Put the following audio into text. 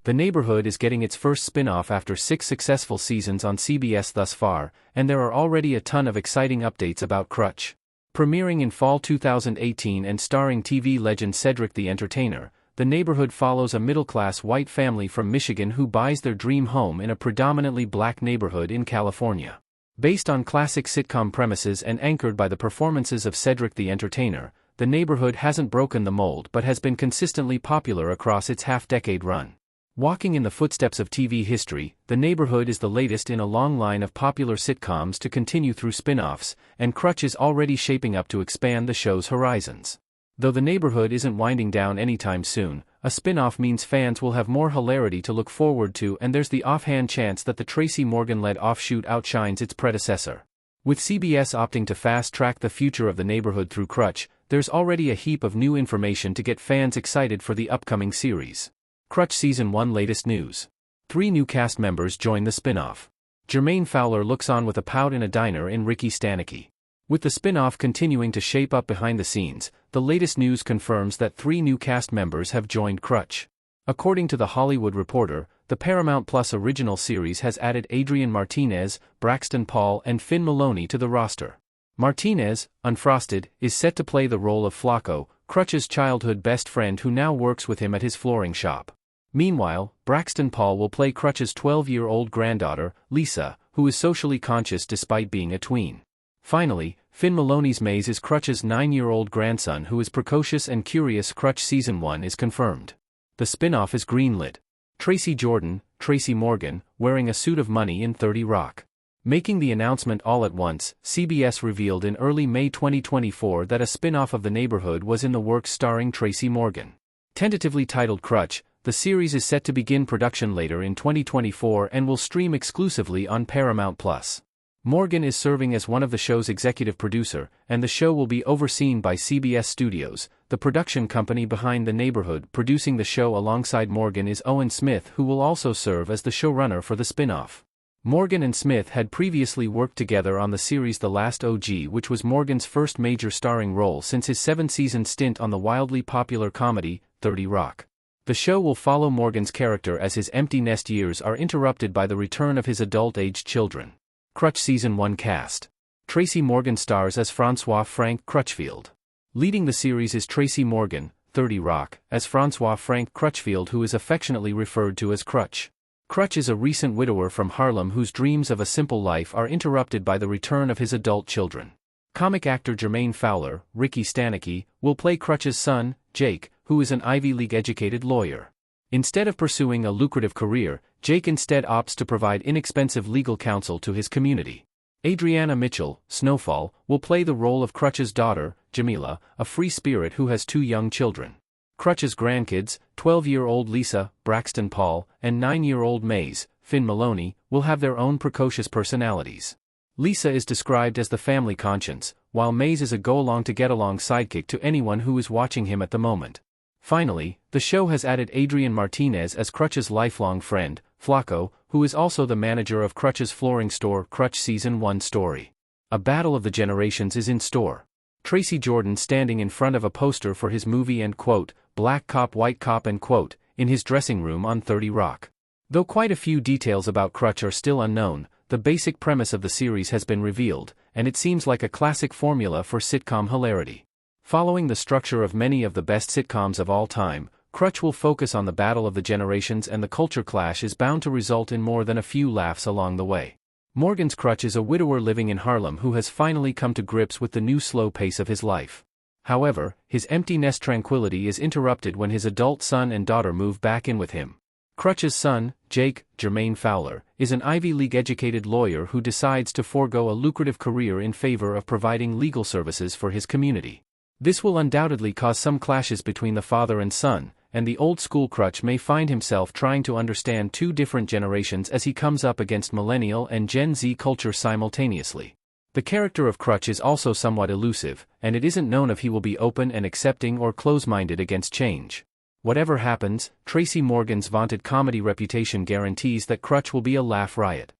The Neighborhood is getting its first spin-off after 6 successful seasons on CBS thus far, and there are already a ton of exciting updates about Crutch. Premiering in fall 2018 and starring TV legend Cedric the Entertainer, The Neighborhood follows a middle-class white family from Michigan who buys their dream home in a predominantly black neighborhood in California. Based on classic sitcom premises and anchored by the performances of Cedric the Entertainer, The Neighborhood hasn't broken the mold but has been consistently popular across its half-decade run. Walking in the footsteps of TV history, The Neighborhood is the latest in a long line of popular sitcoms to continue through spin-offs, and Crutch is already shaping up to expand the show's horizons. Though The Neighborhood isn't winding down anytime soon, a spin-off means fans will have more hilarity to look forward to, and there's the offhand chance that the Tracy Morgan-led offshoot outshines its predecessor. With CBS opting to fast-track the future of The Neighborhood through Crutch, there's already a heap of new information to get fans excited for the upcoming series. Crutch Season 1 latest news. 3 new cast members join the spin-off. Jermaine Fowler looks on with a pout in a diner in Ricky Stanicky. With the spin-off continuing to shape up behind the scenes, the latest news confirms that 3 new cast members have joined Crutch. According to The Hollywood Reporter, the Paramount Plus original series has added Adrian Martinez, Braxton Paul and Finn Maloney to the roster. Martinez, unfrosted, is set to play the role of Flacco, Crutch's childhood best friend who now works with him at his flooring shop. Meanwhile, Braxton Paul will play Crutch's 12-year-old granddaughter, Lisa, who is socially conscious despite being a tween. Finally, Finn Maloney's Maze is Crutch's 9-year-old grandson who is precocious and curious. Crutch Season 1 is confirmed. The spin-off is greenlit. Tracy Jordan, Tracy Morgan, wearing a suit of money in 30 Rock. Making the announcement all at once, CBS revealed in early May 2024 that a spin-off of The Neighborhood was in the works starring Tracy Morgan. Tentatively titled Crutch, the series is set to begin production later in 2024 and will stream exclusively on Paramount Plus. Morgan is serving as one of the show's executive producer, and the show will be overseen by CBS Studios, the production company behind The Neighborhood. Producing the show alongside Morgan is Owen Smith, who will also serve as the showrunner for the spin-off. Morgan and Smith had previously worked together on the series The Last OG, which was Morgan's first major starring role since his 7-season stint on the wildly popular comedy, 30 Rock. The show will follow Morgan's character as his empty nest years are interrupted by the return of his adult-aged children. Crutch Season 1 cast. Tracy Morgan stars as Francois Frank Crutchfield. Leading the series is Tracy Morgan, 30 Rock, as Francois Frank Crutchfield, who is affectionately referred to as Crutch. Crutch is a recent widower from Harlem whose dreams of a simple life are interrupted by the return of his adult children. Comic actor Jermaine Fowler, Ricky Stanicky, will play Crutch's son, Jake, who is an Ivy League-educated lawyer. Instead of pursuing a lucrative career, Jake instead opts to provide inexpensive legal counsel to his community. Adriana Mitchell, Snowfall, will play the role of Crutch's daughter, Jamila, a free spirit who has 2 young children. Crutch's grandkids, 12-year-old Lisa, Braxton Paul, and 9-year-old Maze, Finn Maloney, will have their own precocious personalities. Lisa is described as the family conscience, while Maze is a go-along-to-get-along sidekick to anyone who is watching him at the moment. Finally, the show has added Adrian Martinez as Crutch's lifelong friend, Flacco, who is also the manager of Crutch's flooring store. Crutch Season 1 story. A battle of the generations is in store. Tracy Jordan standing in front of a poster for his movie and quote, Black Cop White Cop and quote, in his dressing room on 30 Rock. Though quite a few details about Crutch are still unknown, the basic premise of the series has been revealed, and it seems like a classic formula for sitcom hilarity. Following the structure of many of the best sitcoms of all time, Crutch will focus on the battle of the generations, and the culture clash is bound to result in more than a few laughs along the way. Morgan's Crutch is a widower living in Harlem who has finally come to grips with the new slow pace of his life. However, his empty nest tranquility is interrupted when his adult son and daughter move back in with him. Crutch's son, Jake, Jermaine Fowler, is an Ivy League-educated lawyer who decides to forego a lucrative career in favor of providing legal services for his community. This will undoubtedly cause some clashes between the father and son, and the old-school Crutch may find himself trying to understand 2 different generations as he comes up against millennial and Gen Z culture simultaneously. The character of Crutch is also somewhat elusive, and it isn't known if he will be open and accepting or close-minded against change. Whatever happens, Tracy Morgan's vaunted comedy reputation guarantees that Crutch will be a laugh riot.